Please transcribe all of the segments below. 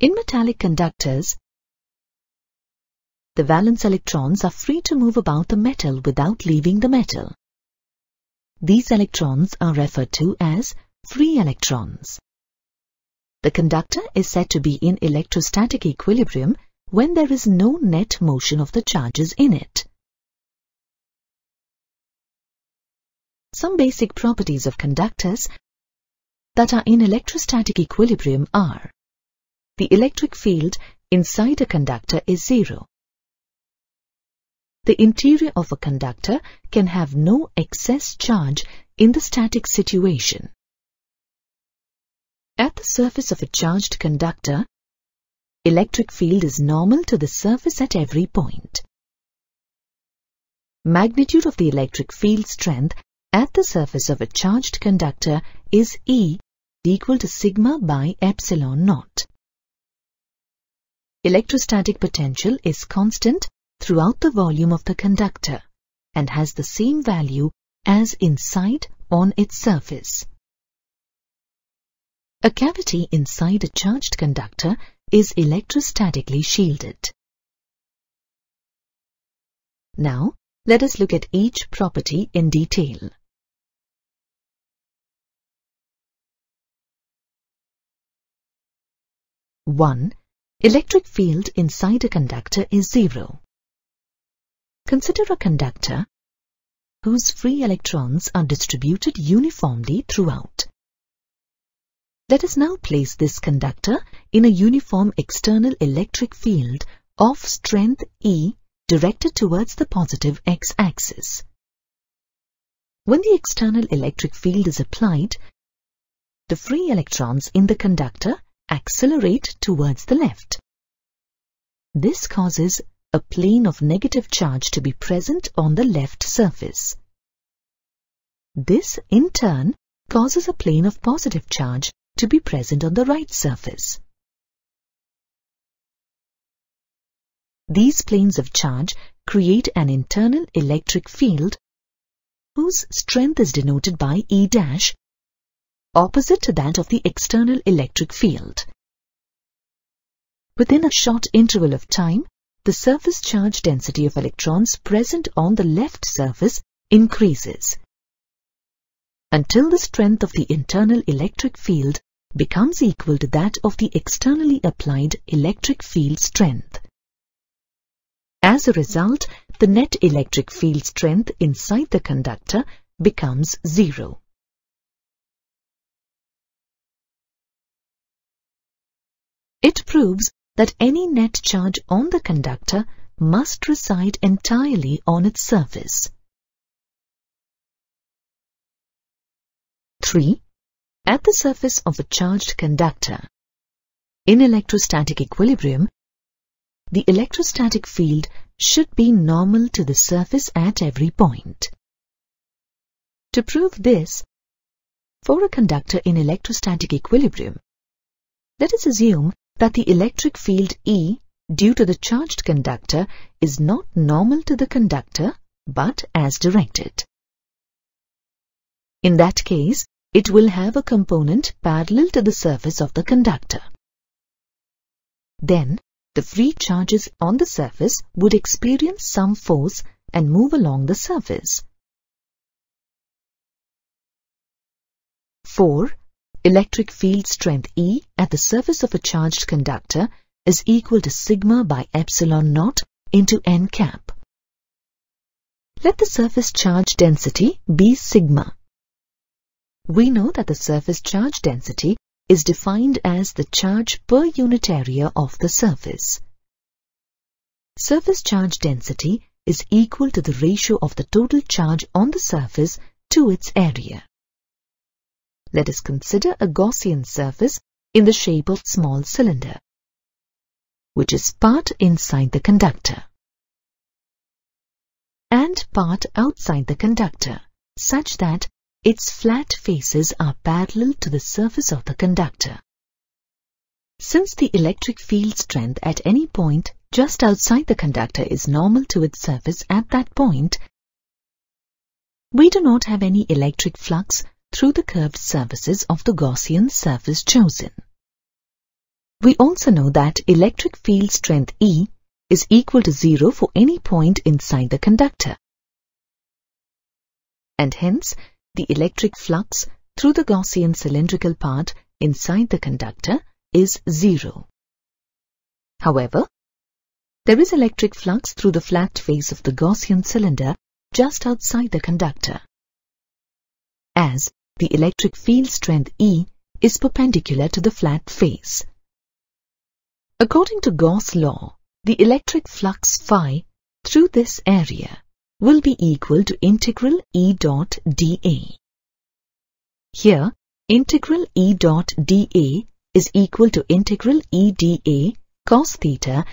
In metallic conductors, the valence electrons are free to move about the metal without leaving the metal. These electrons are referred to as free electrons. The conductor is said to be in electrostatic equilibrium when there is no net motion of the charges in it. Some basic properties of conductors that are in electrostatic equilibrium are: the electric field inside a conductor is zero. The interior of a conductor can have no excess charge in the static situation. At the surface of a charged conductor, electric field is normal to the surface at every point. Magnitude of the electric field strength at the surface of a charged conductor is E equal to sigma by epsilon naught. Electrostatic potential is constant throughout the volume of the conductor and has the same value as inside on its surface. A cavity inside a charged conductor is electrostatically shielded. Now, let us look at each property in detail. One, electric field inside a conductor is zero. Consider a conductor whose free electrons are distributed uniformly throughout. Let us now place this conductor in a uniform external electric field of strength E directed towards the positive x-axis. When the external electric field is applied, the free electrons in the conductor accelerate towards the left. This causes a plane of negative charge to be present on the left surface. This, in turn, causes a plane of positive charge to be present on the right surface. These planes of charge create an internal electric field whose strength is denoted by E', opposite to that of the external electric field. Within a short interval of time, the surface charge density of electrons present on the left surface increases, until the strength of the internal electric field becomes equal to that of the externally applied electric field strength. As a result, the net electric field strength inside the conductor becomes zero. It proves that any net charge on the conductor must reside entirely on its surface. 3. At the surface of a charged conductor, in electrostatic equilibrium, the electrostatic field should be normal to the surface at every point. To prove this, for a conductor in electrostatic equilibrium, let us assume that the electric field E due to the charged conductor is not normal to the conductor but as directed. In that case, it will have a component parallel to the surface of the conductor. Then, the free charges on the surface would experience some force and move along the surface. 4. Electric field strength E at the surface of a charged conductor is equal to sigma by epsilon naught into n cap. Let the surface charge density be sigma. We know that the surface charge density is defined as the charge per unit area of the surface. Surface charge density is equal to the ratio of the total charge on the surface to its area. Let us consider a Gaussian surface in the shape of small cylinder, which is part inside the conductor and part outside the conductor, such that its flat faces are parallel to the surface of the conductor. Since the electric field strength at any point just outside the conductor is normal to its surface at that point, we do not have any electric flux through the curved surfaces of the Gaussian surface chosen. We also know that electric field strength E is equal to 0 for any point inside the conductor. And hence, the electric flux through the Gaussian cylindrical part inside the conductor is 0. However, there is electric flux through the flat face of the Gaussian cylinder just outside the conductor, as the electric field strength E is perpendicular to the flat face. According to Gauss' law, the electric flux phi through this area will be equal to integral E dot dA. Here, integral E dot dA is equal to integral E dA cos theta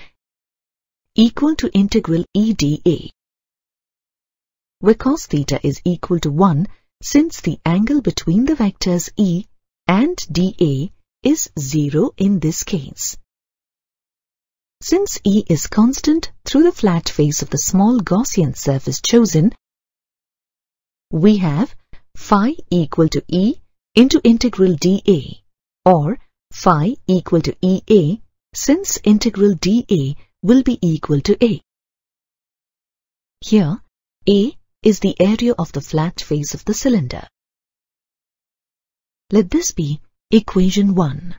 equal to integral E dA, where cos theta is equal to 1 since the angle between the vectors E and dA is 0 in this case. Since E is constant through the flat face of the small Gaussian surface chosen, we have phi equal to E into integral dA, or phi equal to EA, since integral dA will be equal to A. Here, A is the area of the flat face of the cylinder. Let this be equation 1.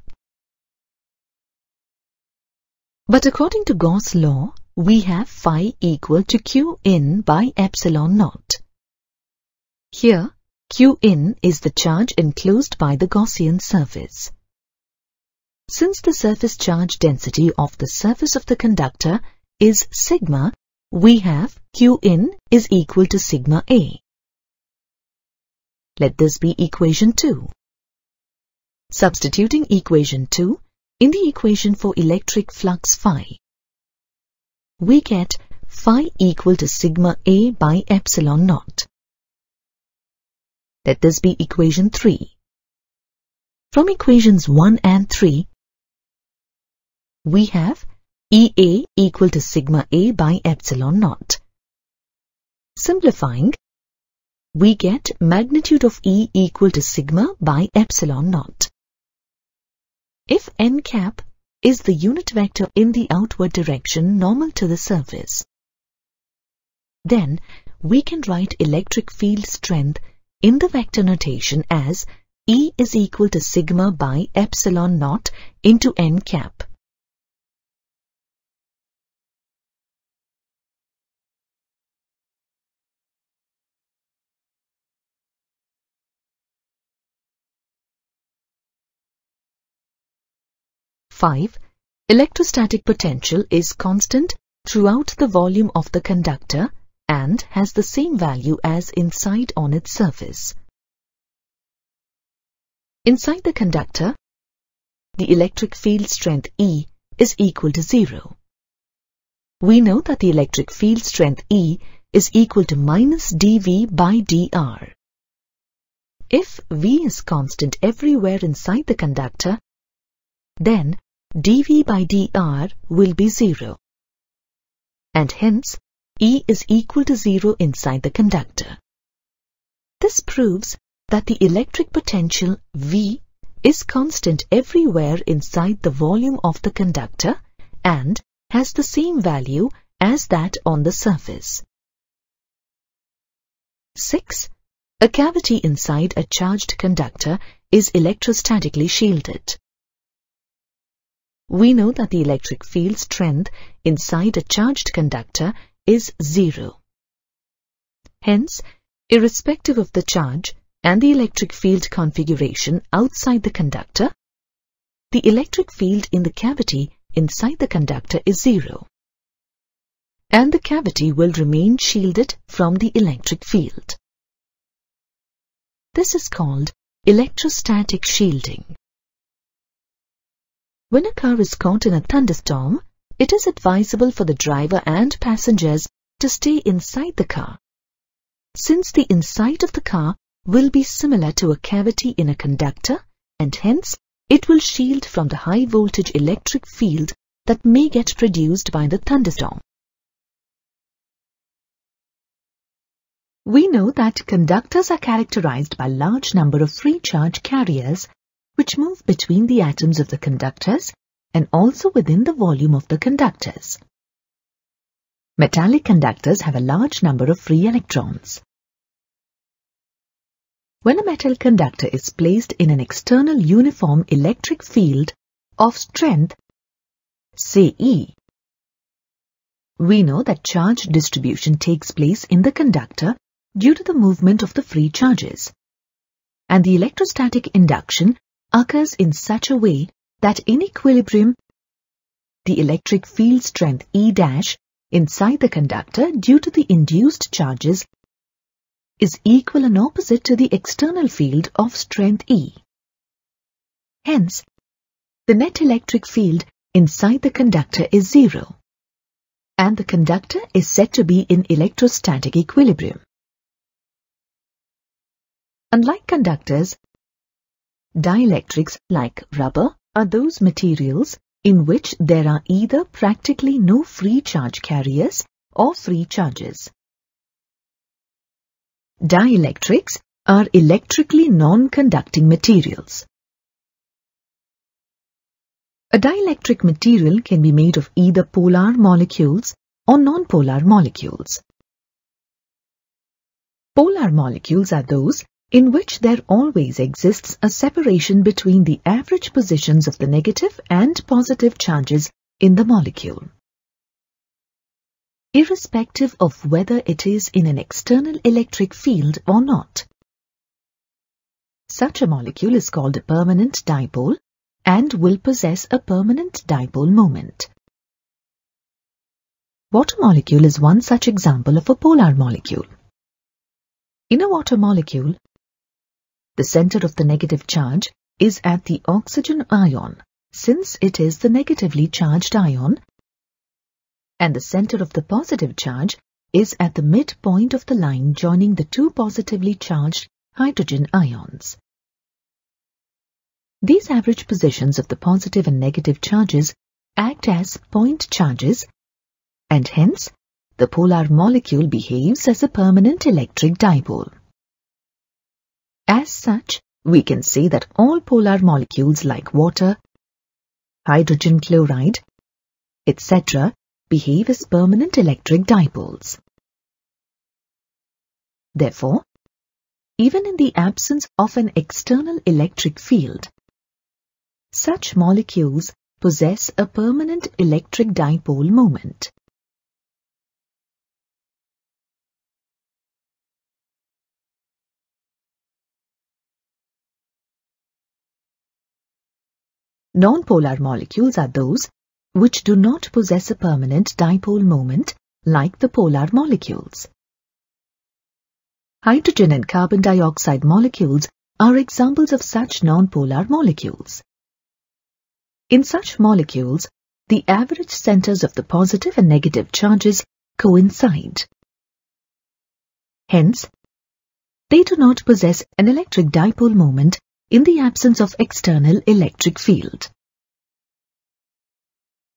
But according to Gauss' law, we have phi equal to Q in by epsilon naught. Here, Q in is the charge enclosed by the Gaussian surface. Since the surface charge density of the surface of the conductor is sigma, we have Q in is equal to sigma A. Let this be equation 2. Substituting equation 2 in the equation for electric flux phi, we get phi equal to sigma A by epsilon naught. Let this be equation 3. From equations 1 and 3, we have EA equal to sigma A by epsilon naught. Simplifying, we get magnitude of E equal to sigma by epsilon naught. If n cap is the unit vector in the outward direction normal to the surface, then we can write electric field strength in the vector notation as E is equal to sigma by epsilon naught into n cap. Electrostatic potential is constant throughout the volume of the conductor and has the same value as inside on its surface. Inside the conductor, the electric field strength E is equal to 0. We know that the electric field strength E is equal to minus dV by dr. If V is constant everywhere inside the conductor, then dV by dr will be 0, and hence E is equal to 0 inside the conductor. This proves that the electric potential V is constant everywhere inside the volume of the conductor and has the same value as that on the surface. 6. A cavity inside a charged conductor is electrostatically shielded. We know that the electric field strength inside a charged conductor is 0. Hence, irrespective of the charge and the electric field configuration outside the conductor, the electric field in the cavity inside the conductor is 0, and the cavity will remain shielded from the electric field. This is called electrostatic shielding. When a car is caught in a thunderstorm, it is advisable for the driver and passengers to stay inside the car, since the inside of the car will be similar to a cavity in a conductor, and hence it will shield from the high voltage electric field that may get produced by the thunderstorm. We know that conductors are characterized by a large number of free charge carriers which move between the atoms of the conductors and also within the volume of the conductors. Metallic conductors have a large number of free electrons. When a metal conductor is placed in an external uniform electric field of strength, say E, we know that charge distribution takes place in the conductor due to the movement of the free charges, and the electrostatic induction occurs in such a way that in equilibrium, the electric field strength E' inside the conductor due to the induced charges is equal and opposite to the external field of strength E. Hence, the net electric field inside the conductor is zero, and the conductor is said to be in electrostatic equilibrium. Unlike conductors, dielectrics like rubber are those materials in which there are either practically no free charge carriers or free charges. Dielectrics are electrically non-conducting materials. A dielectric material can be made of either polar molecules or non-polar molecules. Polar molecules are those in which there always exists a separation between the average positions of the negative and positive charges in the molecule, irrespective of whether it is in an external electric field or not. Such a molecule is called a permanent dipole and will possess a permanent dipole moment. Water molecule is one such example of a polar molecule. In a water molecule, the center of the negative charge is at the oxygen ion, since it is the negatively charged ion, and the center of the positive charge is at the midpoint of the line joining the two positively charged hydrogen ions. These average positions of the positive and negative charges act as point charges, and hence the polar molecule behaves as a permanent electric dipole. As such, we can say that all polar molecules like water, hydrogen chloride, etc. behave as permanent electric dipoles. Therefore, even in the absence of an external electric field, such molecules possess a permanent electric dipole moment. Non-polar molecules are those which do not possess a permanent dipole moment like the polar molecules. Hydrogen and carbon dioxide molecules are examples of such non-polar molecules. In such molecules, the average centers of the positive and negative charges coincide. Hence, they do not possess an electric dipole moment in the absence of external electric field.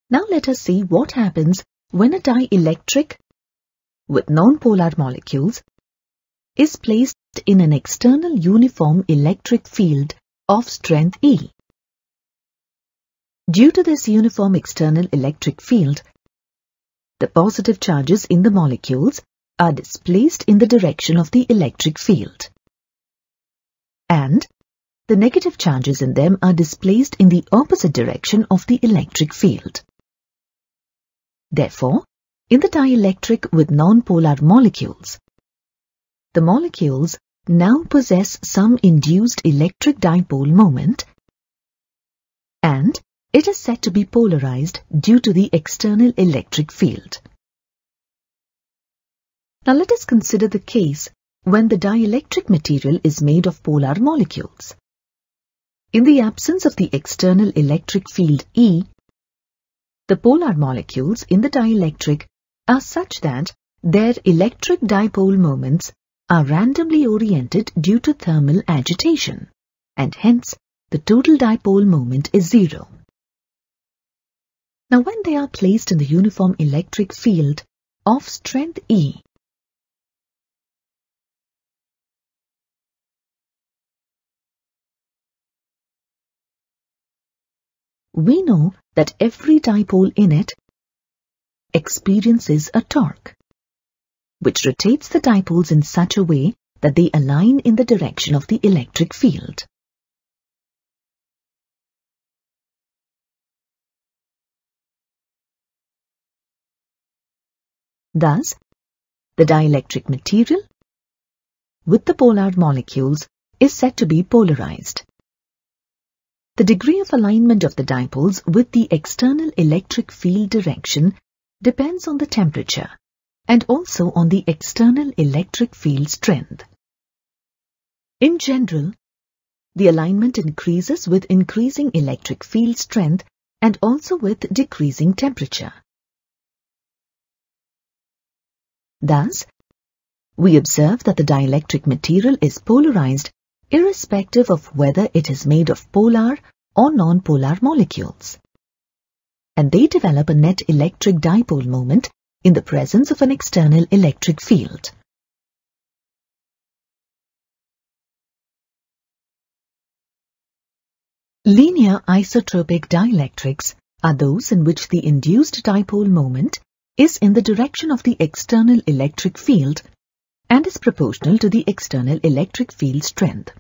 Now let us see what happens when a dielectric with non-polar molecules is placed in an external uniform electric field of strength E. Due to this uniform external electric field, the positive charges in the molecules are displaced in the direction of the electric field, and the negative charges in them are displaced in the opposite direction of the electric field. Therefore, in the dielectric with non-polar molecules, the molecules now possess some induced electric dipole moment, and it is said to be polarized due to the external electric field. Now let us consider the case when the dielectric material is made of polar molecules. In the absence of the external electric field E, the polar molecules in the dielectric are such that their electric dipole moments are randomly oriented due to thermal agitation, and hence the total dipole moment is zero. Now when they are placed in the uniform electric field of strength E, we know that every dipole in it experiences a torque, which rotates the dipoles in such a way that they align in the direction of the electric field. Thus, the dielectric material with the polar molecules is said to be polarized. The degree of alignment of the dipoles with the external electric field direction depends on the temperature and also on the external electric field strength. In general, the alignment increases with increasing electric field strength and also with decreasing temperature. Thus, we observe that the dielectric material is polarized irrespective of whether it is made of polar or non-polar molecules, and they develop a net electric dipole moment in the presence of an external electric field. Linear isotropic dielectrics are those in which the induced dipole moment is in the direction of the external electric field and is proportional to the external electric field strength.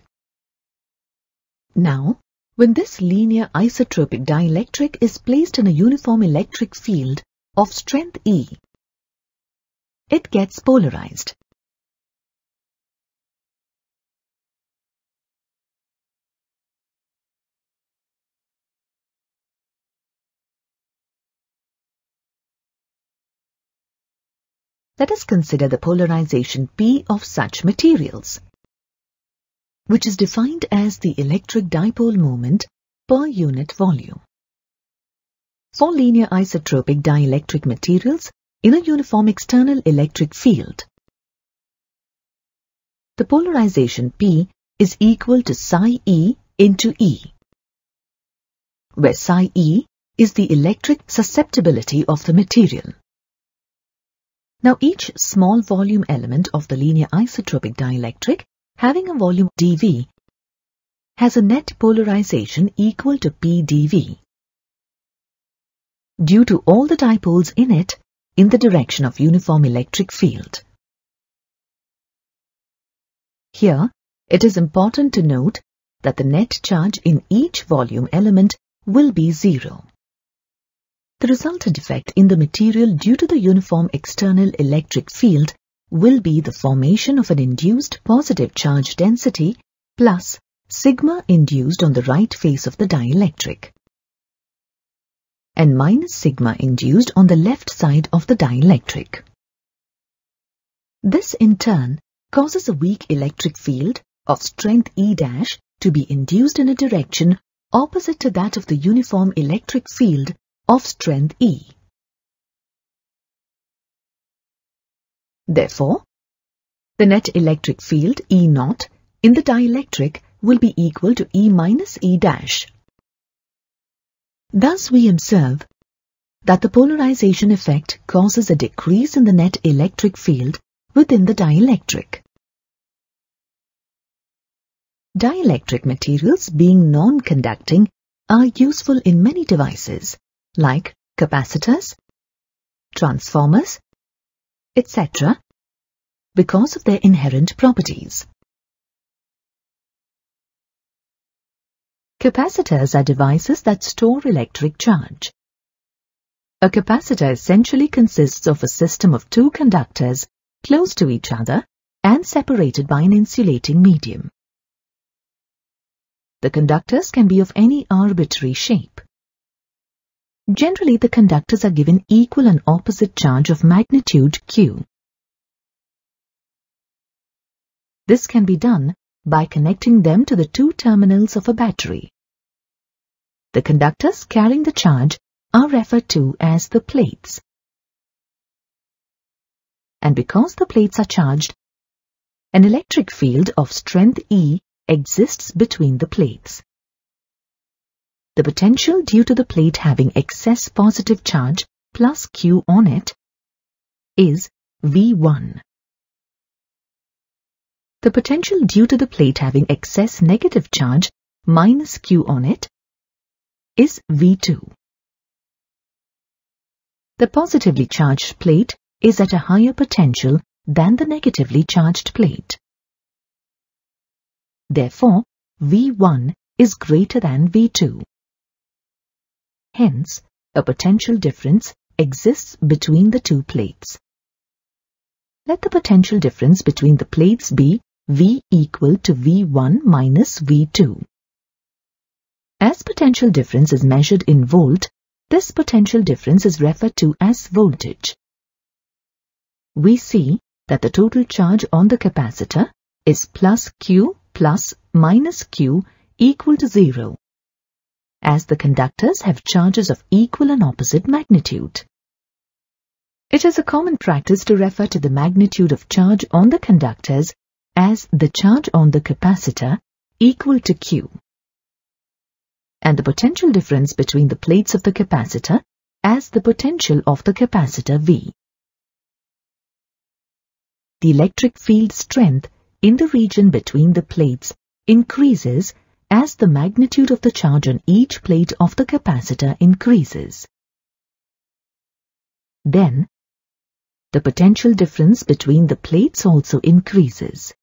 Now, when this linear isotropic dielectric is placed in a uniform electric field of strength E, it gets polarized. Let us consider the polarization P of such materials, which is defined as the electric dipole moment per unit volume. For linear isotropic dielectric materials in a uniform external electric field, the polarization P is equal to psi E into E, where psi E is the electric susceptibility of the material. Now, each small volume element of the linear isotropic dielectric having a volume dV has a net polarization equal to P dV due to all the dipoles in it in the direction of uniform electric field. Here, it is important to note that the net charge in each volume element will be zero. The resultant effect in the material due to the uniform external electric field will be the formation of an induced positive charge density plus sigma induced on the right face of the dielectric and minus sigma induced on the left side of the dielectric. This in turn causes a weak electric field of strength E' to be induced in a direction opposite to that of the uniform electric field of strength E. Therefore, the net electric field E0 in the dielectric will be equal to E minus E'. Thus we observe that the polarization effect causes a decrease in the net electric field within the dielectric. Dielectric materials, being non-conducting, are useful in many devices like capacitors, transformers, etc., because of their inherent properties. Capacitors are devices that store electric charge. A capacitor essentially consists of a system of two conductors close to each other and separated by an insulating medium. The conductors can be of any arbitrary shape. Generally, the conductors are given equal and opposite charge of magnitude Q. This can be done by connecting them to the two terminals of a battery. The conductors carrying the charge are referred to as the plates. And because the plates are charged, an electric field of strength E exists between the plates. The potential due to the plate having excess positive charge plus Q on it is V1. The potential due to the plate having excess negative charge minus Q on it is V2. The positively charged plate is at a higher potential than the negatively charged plate. Therefore, V1 is greater than V2. Hence, a potential difference exists between the two plates. Let the potential difference between the plates be V equal to V1 minus V2. As potential difference is measured in volt, this potential difference is referred to as voltage. We see that the total charge on the capacitor is plus Q plus minus Q equal to 0, as the conductors have charges of equal and opposite magnitude. It is a common practice to refer to the magnitude of charge on the conductors as the charge on the capacitor equal to Q, and the potential difference between the plates of the capacitor as the potential of the capacitor V. The electric field strength in the region between the plates increases as the magnitude of the charge on each plate of the capacitor increases. Then, the potential difference between the plates also increases.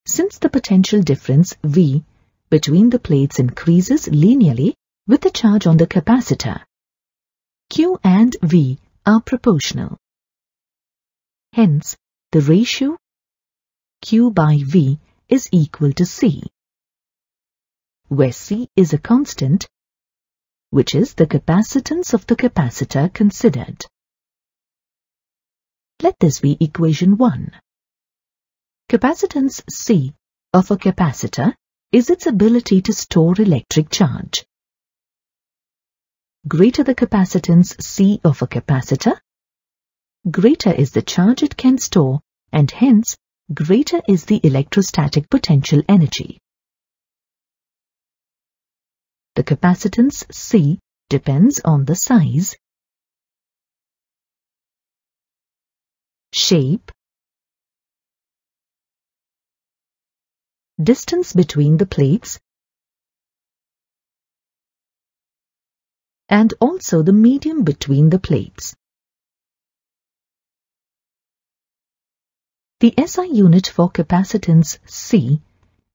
Since the potential difference V between the plates increases linearly with the charge on the capacitor, Q and V are proportional. Hence, the ratio Q by V is equal to C, where C is a constant, which is the capacitance of the capacitor considered. Let this be equation 1. Capacitance C of a capacitor is its ability to store electric charge. Greater the capacitance C of a capacitor, greater is the charge it can store, and hence greater is the electrostatic potential energy. The capacitance C depends on the size, shape, distance between the plates, and also the medium between the plates. The SI unit for capacitance C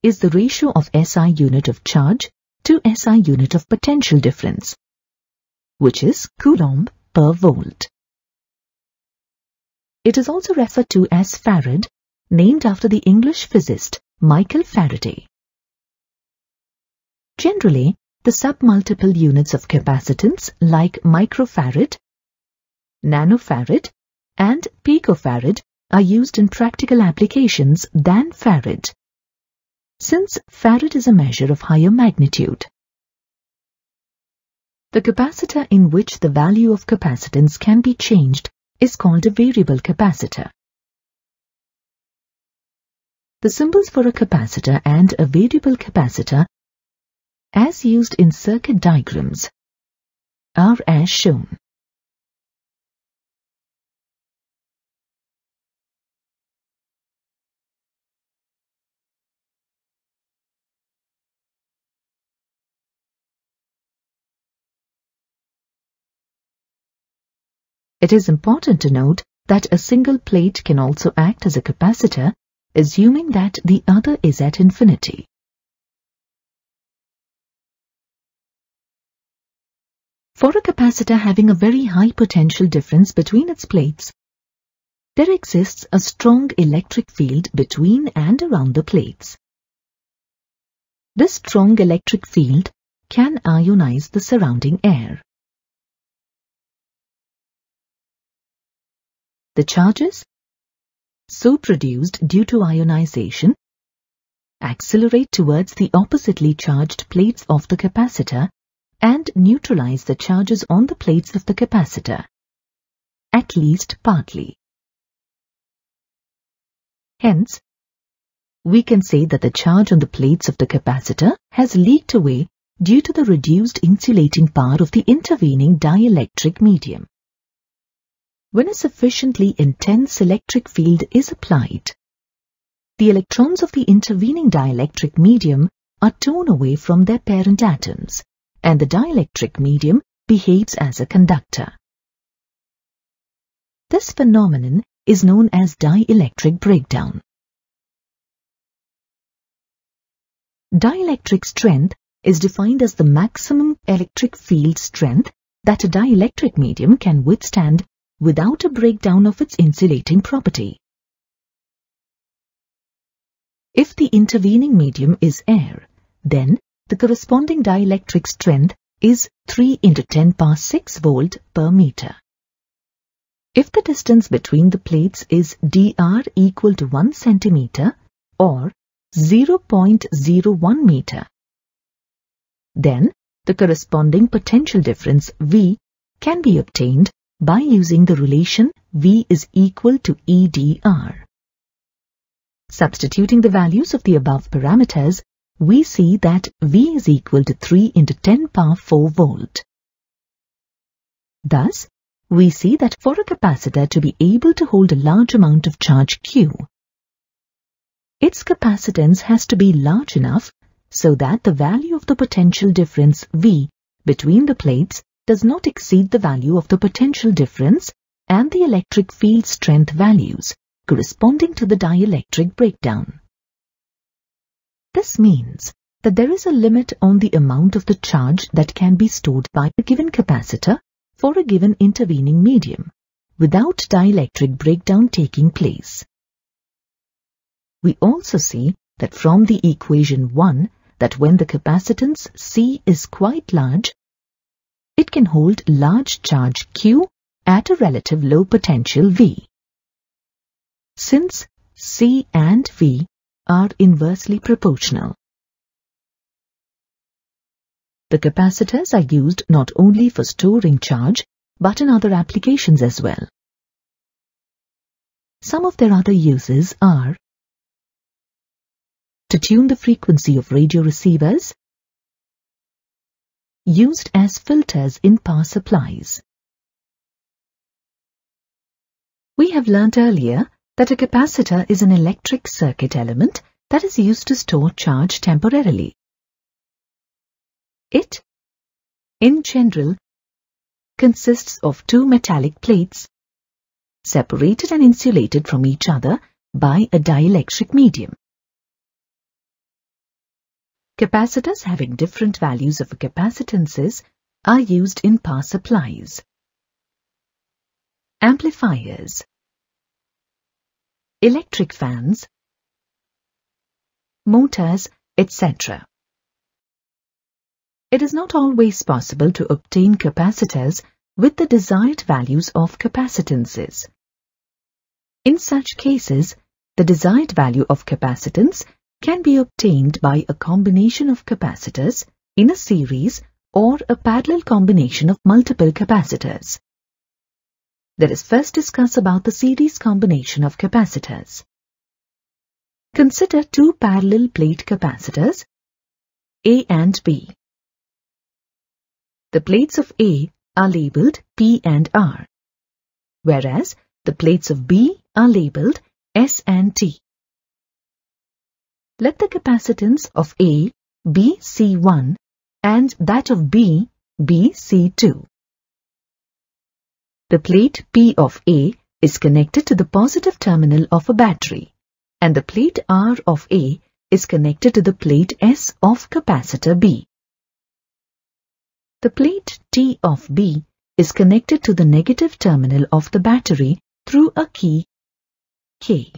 is the ratio of SI unit of charge to SI unit of potential difference, which is Coulomb per volt. It is also referred to as farad, named after the English physicist Michael Faraday. Generally, the submultiple units of capacitance like microfarad, nanofarad, and picofarad are used in practical applications than farad, since farad is a measure of higher magnitude. The capacitor in which the value of capacitance can be changed is called a variable capacitor. The symbols for a capacitor and a variable capacitor, as used in circuit diagrams, are as shown. It is important to note that a single plate can also act as a capacitor, assuming that the other is at infinity. For a capacitor having a very high potential difference between its plates, there exists a strong electric field between and around the plates. This strong electric field can ionize the surrounding air. The charges, so produced due to ionization, accelerate towards the oppositely charged plates of the capacitor and neutralize the charges on the plates of the capacitor, at least partly. Hence, we can say that the charge on the plates of the capacitor has leaked away due to the reduced insulating power of the intervening dielectric medium. When a sufficiently intense electric field is applied, the electrons of the intervening dielectric medium are torn away from their parent atoms, and the dielectric medium behaves as a conductor. This phenomenon is known as dielectric breakdown. Dielectric strength is defined as the maximum electric field strength that a dielectric medium can withstand without a breakdown of its insulating property. If the intervening medium is air, then the corresponding dielectric strength is 3 × 10⁻⁶ volt per meter. If the distance between the plates is dr equal to 1 centimeter or 0.01 meter, then the corresponding potential difference V can be obtained by using the relation V is equal to EdR. Substituting the values of the above parameters, we see that V is equal to 3 × 10⁴ volt. Thus, we see that for a capacitor to be able to hold a large amount of charge Q, its capacitance has to be large enough so that the value of the potential difference V between the plates does not exceed the value of the potential difference and the electric field strength values corresponding to the dielectric breakdown. This means that there is a limit on the amount of the charge that can be stored by a given capacitor for a given intervening medium without dielectric breakdown taking place. We also see that from the equation 1 that when the capacitance C is quite large, it can hold large charge Q at a relative low potential V. Since C and V are inversely proportional. The capacitors are used not only for storing charge, but in other applications as well. Some of their other uses are to tune the frequency of radio receivers, used as filters in power supplies. We have learnt earlier that a capacitor is an electric circuit element that is used to store charge temporarily. It, in general, consists of two metallic plates, separated and insulated from each other by a dielectric medium. Capacitors having different values of capacitances are used in power supplies, amplifiers, electric fans, motors, etc. It is not always possible to obtain capacitors with the desired values of capacitances. In such cases, the desired value of capacitance can be obtained by a combination of capacitors in a series or a parallel combination of multiple capacitors. Let us first discuss about the series combination of capacitors. Consider two parallel plate capacitors, A and B. The plates of A are labelled P and R, whereas the plates of B are labelled S and T. Let the capacitance of A be C1 and that of B be C2. The plate P of A is connected to the positive terminal of a battery, and the plate R of A is connected to the plate S of capacitor B. The plate T of B is connected to the negative terminal of the battery through a key K.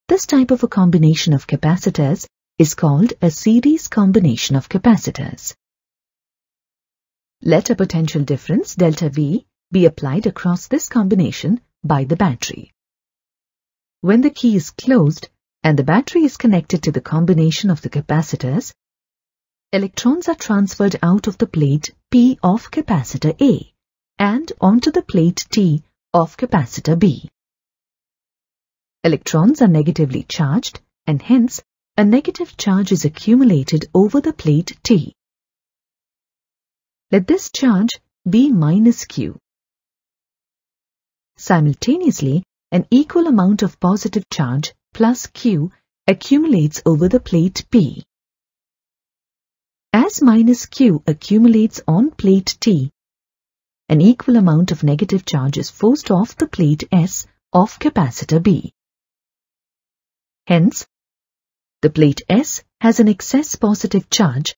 This type of a combination of capacitors is called a series combination of capacitors. Let a potential difference delta V be applied across this combination by the battery. When the key is closed and the battery is connected to the combination of the capacitors, electrons are transferred out of the plate P of capacitor A and onto the plate T of capacitor B. Electrons are negatively charged and hence a negative charge is accumulated over the plate T. Let this charge be minus Q. Simultaneously, an equal amount of positive charge plus Q accumulates over the plate P. As minus Q accumulates on plate T, an equal amount of negative charge is forced off the plate S of capacitor B. Hence, the plate S has an excess positive charge,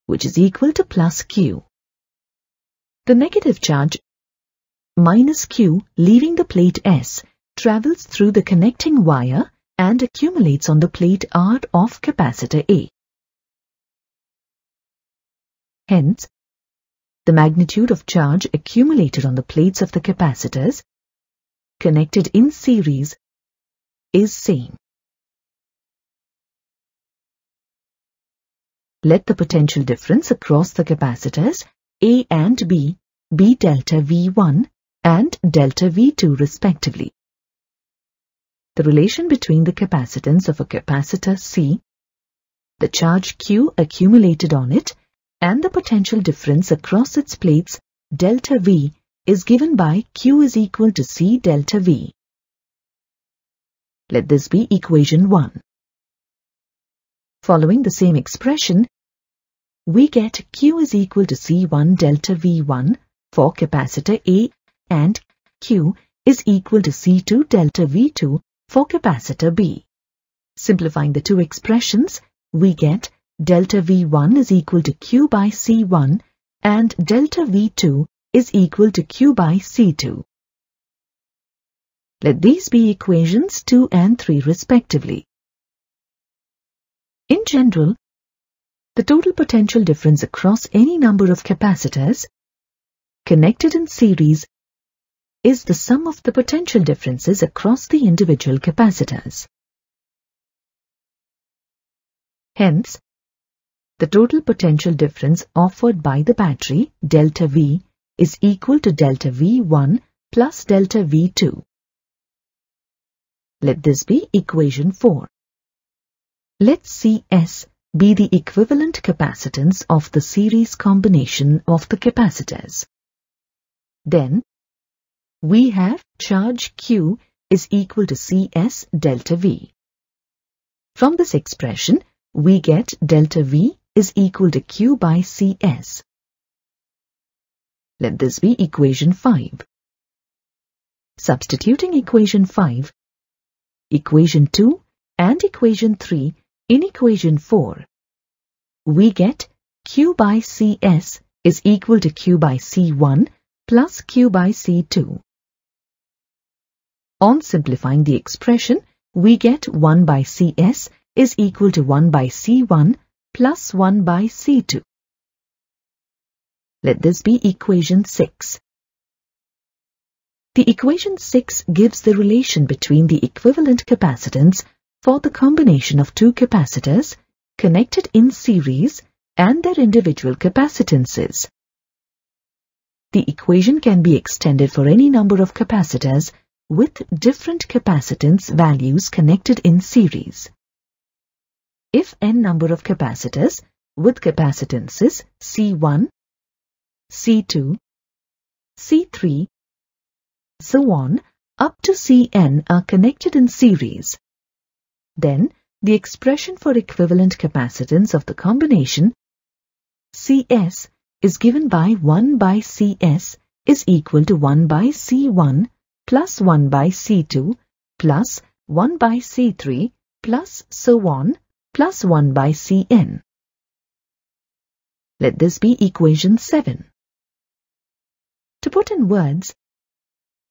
which is equal to plus Q. The negative charge, minus Q, leaving the plate S, travels through the connecting wire and accumulates on the plate R of capacitor A. Hence, the magnitude of charge accumulated on the plates of the capacitors connected in series is same. Let the potential difference across the capacitors A and B be delta V1 and delta V2 respectively. The relation between the capacitance of a capacitor C, the charge Q accumulated on it, and the potential difference across its plates delta V is given by Q is equal to C delta V. Let this be equation 1. Following the same expression, we get Q is equal to C1 delta V1 for capacitor A and Q is equal to C2 delta V2 for capacitor B. Simplifying the two expressions, we get delta V1 is equal to Q by C1 and delta V2 is equal to Q by C2. Let these be equations 2 and 3 respectively. In general, the total potential difference across any number of capacitors connected in series is the sum of the potential differences across the individual capacitors. Hence, the total potential difference offered by the battery, delta V, is equal to delta V1 plus delta V2. Let this be equation 4. Let Cs be the equivalent capacitance of the series combination of the capacitors. Then, we have charge Q is equal to Cs delta V. From this expression, we get delta V is equal to Q by Cs. Let this be equation 5. Substituting equation 5, equation 2 and equation 3 in equation 4, we get Q by Cs is equal to Q by C1 plus Q by C2. On simplifying the expression, we get 1 by Cs is equal to 1 by C1 plus 1 by C2. Let this be equation 6. The equation 6 gives the relation between the equivalent capacitance for the combination of two capacitors connected in series and their individual capacitances. The equation can be extended for any number of capacitors with different capacitance values connected in series. If n number of capacitors with capacitances C1, C2, C3, so on, up to Cn are connected in series, then the expression for equivalent capacitance of the combination Cs is given by 1 by Cs is equal to 1 by C1 plus 1 by C2 plus 1 by C3 plus so on plus 1 by Cn. Let this be equation 7. To put in words,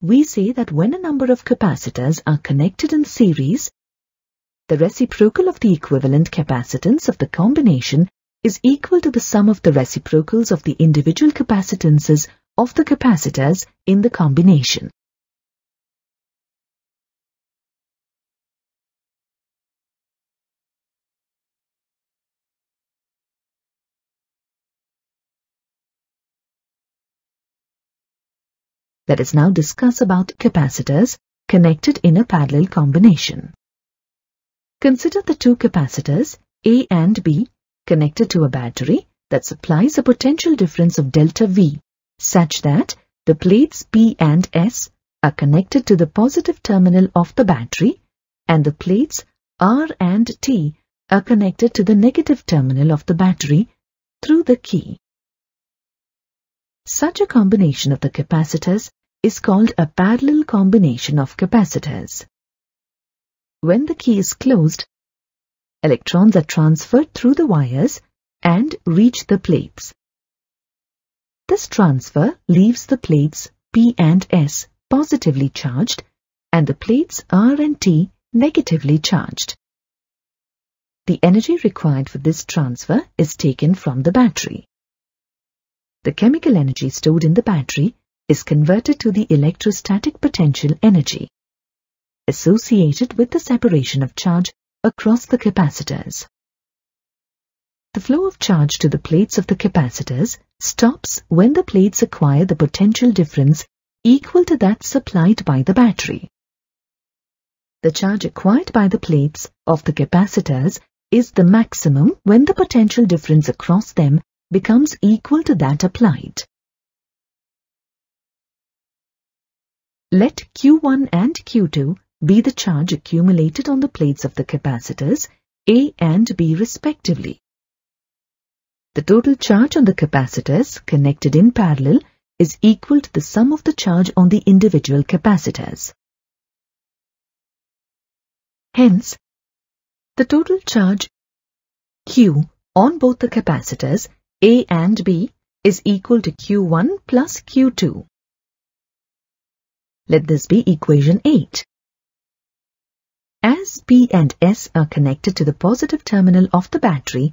we say that when a number of capacitors are connected in series, the reciprocal of the equivalent capacitance of the combination is equal to the sum of the reciprocals of the individual capacitances of the capacitors in the combination. Let us now discuss about capacitors connected in a parallel combination. Consider the two capacitors, A and B, connected to a battery that supplies a potential difference of delta V, such that the plates B and S are connected to the positive terminal of the battery and the plates R and T are connected to the negative terminal of the battery through the key. Such a combination of the capacitors is called a parallel combination of capacitors. When the key is closed, electrons are transferred through the wires and reach the plates. This transfer leaves the plates P and S positively charged and the plates R and T negatively charged. The energy required for this transfer is taken from the battery. The chemical energy stored in the battery is converted to the electrostatic potential energy associated with the separation of charge across the capacitors. The flow of charge to the plates of the capacitors stops when the plates acquire the potential difference equal to that supplied by the battery. The charge acquired by the plates of the capacitors is the maximum when the potential difference across them becomes equal to that applied. Let Q1 and Q2 be the charge accumulated on the plates of the capacitors A and B respectively. The total charge on the capacitors connected in parallel is equal to the sum of the charge on the individual capacitors. Hence, the total charge Q on both the capacitors A and B is equal to Q1 plus Q2. Let this be equation 8. As P and S are connected to the positive terminal of the battery,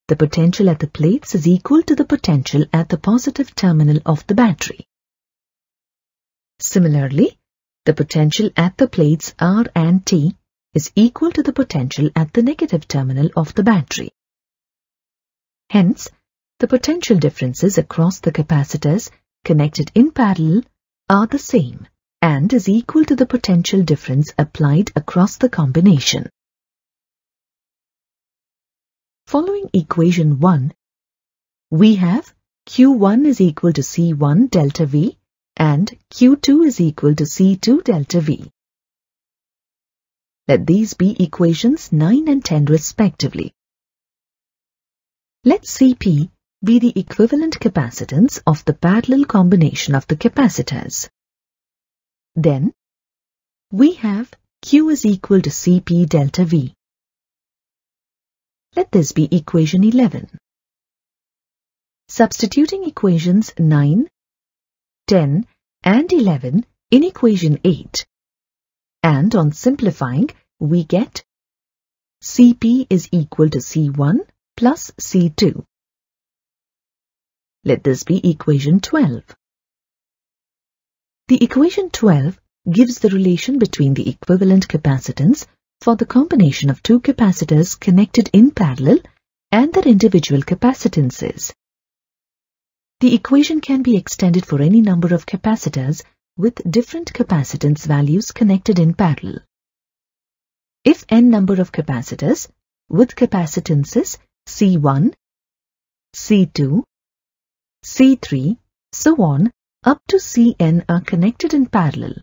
the potential at the plates is equal to the potential at the positive terminal of the battery. Similarly, the potential at the plates R and T is equal to the potential at the negative terminal of the battery. Hence, the potential differences across the capacitors connected in parallel are the same and is equal to the potential difference applied across the combination. Following equation 1, we have Q1 is equal to C1 delta V and Q2 is equal to C2 delta V. Let these be equations 9 and 10 respectively. Let Cp be the equivalent capacitance of the parallel combination of the capacitors. Then, we have Q is equal to Cp delta V. Let this be equation 11. Substituting equations 9, 10 and 11 in equation 8. And on simplifying, we get Cp is equal to C1 plus C2. Let this be equation 12. The equation 12 gives the relation between the equivalent capacitance for the combination of two capacitors connected in parallel and their individual capacitances. The equation can be extended for any number of capacitors with different capacitance values connected in parallel. If n number of capacitors with capacitances C1, C2, C3, so on, up to Cn are connected in parallel,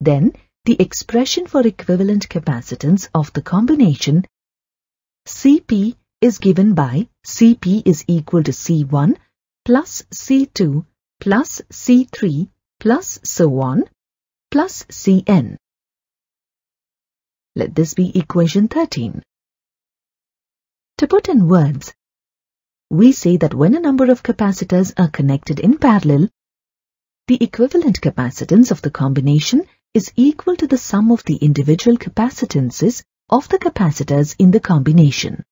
then the expression for equivalent capacitance of the combination Cp is given by Cp is equal to C1 plus C2 plus C3 plus so on plus Cn. Let this be equation 13. To put in words, we say that when a number of capacitors are connected in parallel, the equivalent capacitance of the combination is equal to the sum of the individual capacitances of the capacitors in the combination.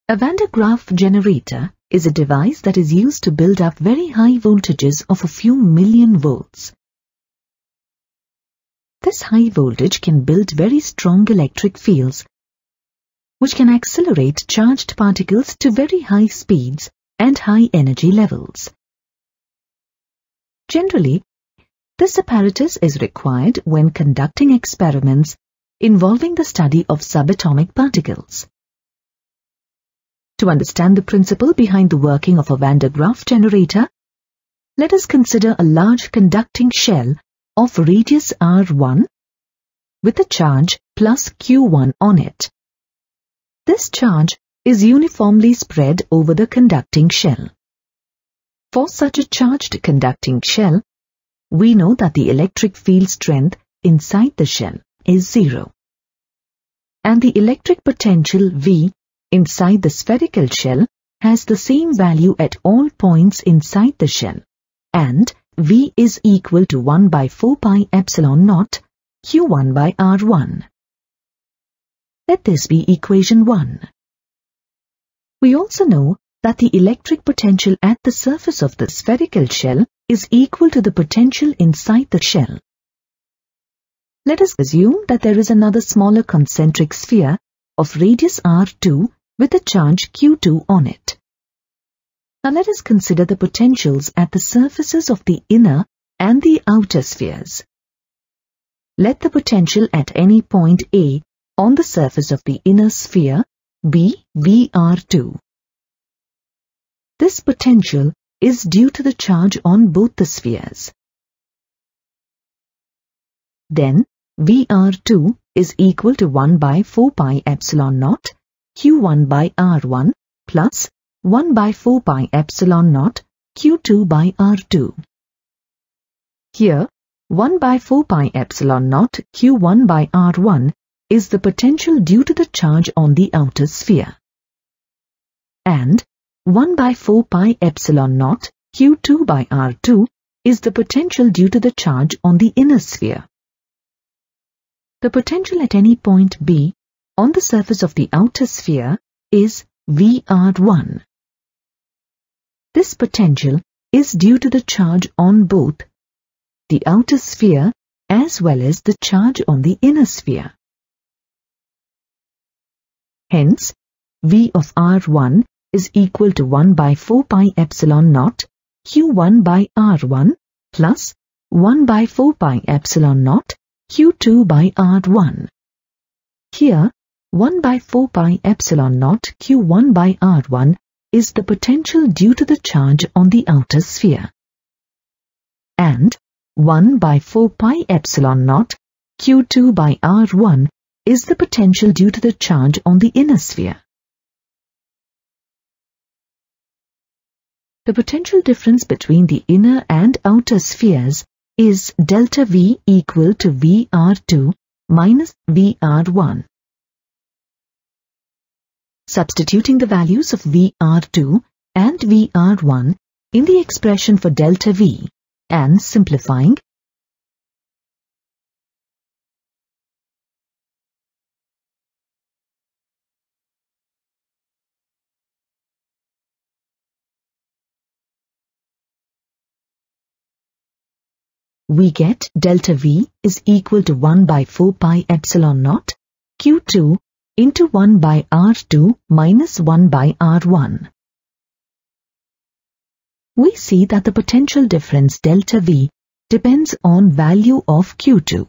A Van der Graaf generator is a device that is used to build up very high voltages of a few million volts. This high voltage can build very strong electric fields, which can accelerate charged particles to very high speeds and high energy levels. Generally, this apparatus is required when conducting experiments involving the study of subatomic particles. To understand the principle behind the working of a Van der Graaf generator, let us consider a large conducting shell of radius r1, with a charge plus Q1 on it. This charge is uniformly spread over the conducting shell. For such a charged conducting shell, we know that the electric field strength inside the shell is 0. And the electric potential V inside the spherical shell has the same value at all points inside the shell, and V is equal to 1 by 4 pi epsilon naught Q1 by R1. Let this be equation 1. We also know that the electric potential at the surface of the spherical shell is equal to the potential inside the shell. Let us assume that there is another smaller concentric sphere of radius R2 with a charge Q2 on it. Now let us consider the potentials at the surfaces of the inner and the outer spheres. Let the potential at any point A on the surface of the inner sphere be VR2. This potential is due to the charge on both the spheres. Then VR2 is equal to 1 by 4 pi epsilon naught Q1 by R1 plus 1 by 4 pi epsilon naught Q2 by R2. Here, 1 by 4 pi epsilon naught Q1 by R1 is the potential due to the charge on the outer sphere. And 1 by 4 pi epsilon naught Q2 by R2 is the potential due to the charge on the inner sphere. The potential at any point B on the surface of the outer sphere is VR1. This potential is due to the charge on both the outer sphere as well as the charge on the inner sphere. Hence, V of R1 is equal to 1 by 4 pi epsilon naught Q1 by R1 plus 1 by 4 pi epsilon naught Q2 by R1. Here, 1 by 4 pi epsilon naught Q1 by R1 is the potential due to the charge on the outer sphere. And 1 by 4 pi epsilon naught Q2 by R1 is the potential due to the charge on the inner sphere. The potential difference between the inner and outer spheres is delta V equal to VR2 minus VR1. Substituting the values of VR2 and VR1 in the expression for delta V and simplifying, we get delta V is equal to 1 by 4 pi epsilon naught Q2 into 1 by R2 minus 1 by R1. We see that the potential difference delta V depends on value of Q2.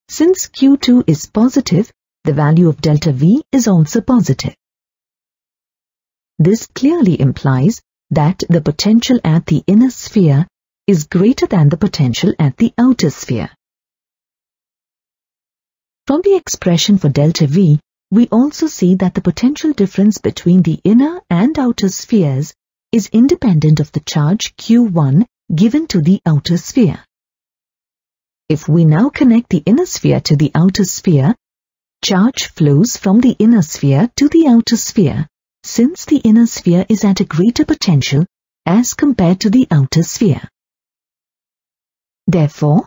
Since Q2 is positive, the value of delta V is also positive. This clearly implies that the potential at the inner sphere is greater than the potential at the outer sphere. From the expression for delta V, we also see that the potential difference between the inner and outer spheres is independent of the charge Q1 given to the outer sphere. If we now connect the inner sphere to the outer sphere, charge flows from the inner sphere to the outer sphere, since the inner sphere is at a greater potential as compared to the outer sphere. Therefore,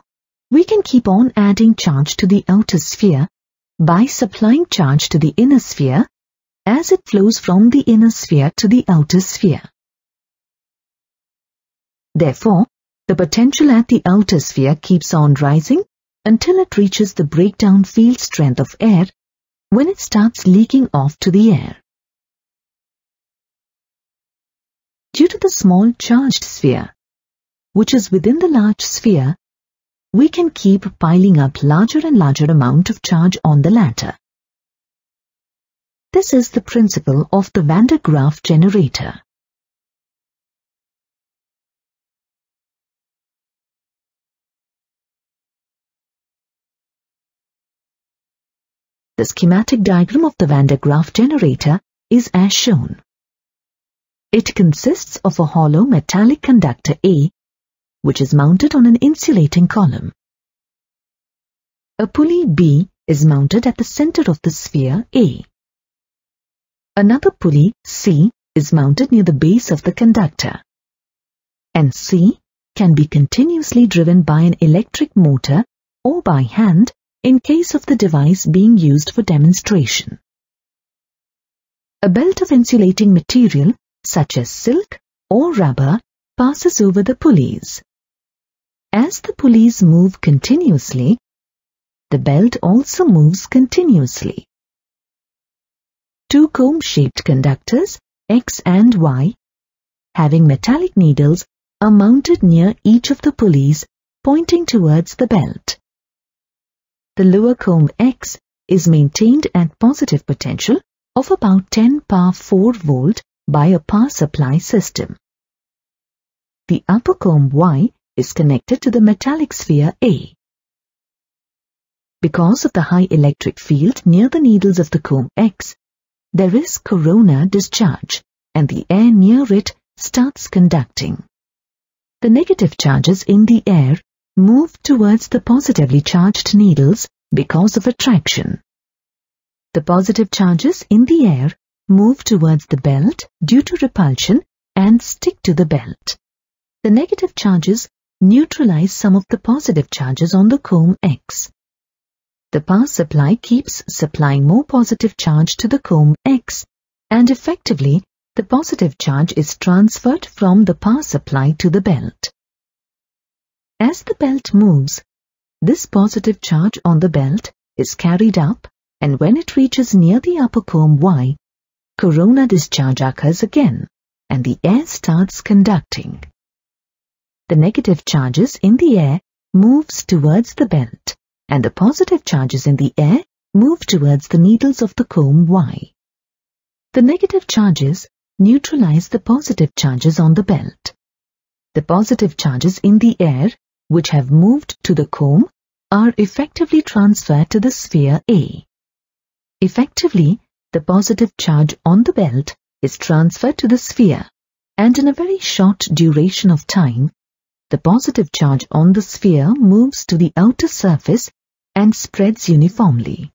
we can keep on adding charge to the outer sphere by supplying charge to the inner sphere as it flows from the inner sphere to the outer sphere. Therefore, the potential at the outer sphere keeps on rising until it reaches the breakdown field strength of air when it starts leaking off to the air. Due to the small charged sphere, which is within the large sphere, we can keep piling up larger and larger amount of charge on the latter. This is the principle of the Van der Graaf generator. The schematic diagram of the Van der Graaf generator is as shown. It consists of a hollow metallic conductor A, which is mounted on an insulating column. A pulley B is mounted at the center of the sphere A. Another pulley C is mounted near the base of the conductor, and C can be continuously driven by an electric motor or by hand in case of the device being used for demonstration. A belt of insulating material such as silk or rubber passes over the pulleys. As the pulleys move continuously, the belt also moves continuously. Two comb-shaped conductors, X and Y, having metallic needles, are mounted near each of the pulleys pointing towards the belt. The lower comb X is maintained at positive potential of about 10 power 4 volt by a power supply system. The upper comb Y is connected to the metallic sphere A. Because of the high electric field near the needles of the comb X, there is corona discharge, and the air near it starts conducting. The negative charges in the air move towards the positively charged needles because of attraction. The positive charges in the air move towards the belt due to repulsion and stick to the belt. The negative charges neutralize some of the positive charges on the comb X. The power supply keeps supplying more positive charge to the comb X, and effectively the positive charge is transferred from the power supply to the belt. As the belt moves, this positive charge on the belt is carried up, and when it reaches near the upper comb Y, corona discharge occurs again, and the air starts conducting. The negative charges in the air moves towards the belt, and the positive charges in the air move towards the needles of the comb Y. The negative charges neutralize the positive charges on the belt. The positive charges in the air, which have moved to the comb, are effectively transferred to the sphere A. Effectively, the positive charge on the belt is transferred to the sphere, and in a very short duration of time, the positive charge on the sphere moves to the outer surface and spreads uniformly.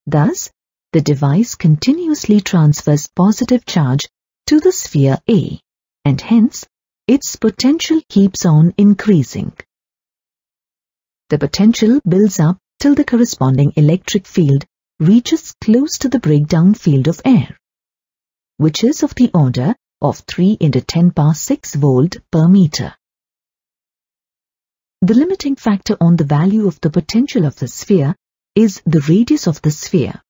Thus, the device continuously transfers positive charge to the sphere A, and hence, its potential keeps on increasing. The potential builds up till the corresponding electric field reaches close to the breakdown field of air, which is of the order of 3 × 10⁶ volt per meter. The limiting factor on the value of the potential of the sphere is the radius of the sphere.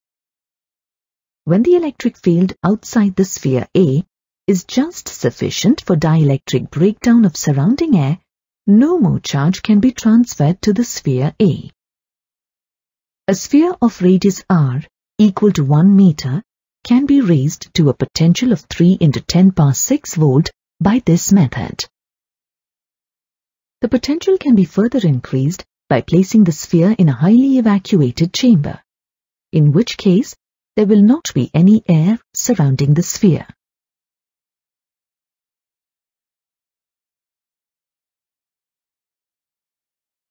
When the electric field outside the sphere A is just sufficient for dielectric breakdown of surrounding air, no more charge can be transferred to the sphere A. A sphere of radius r equal to 1 meter can be raised to a potential of 3 × 10⁶ volt by this method. The potential can be further increased by placing the sphere in a highly evacuated chamber, in which case there will not be any air surrounding the sphere.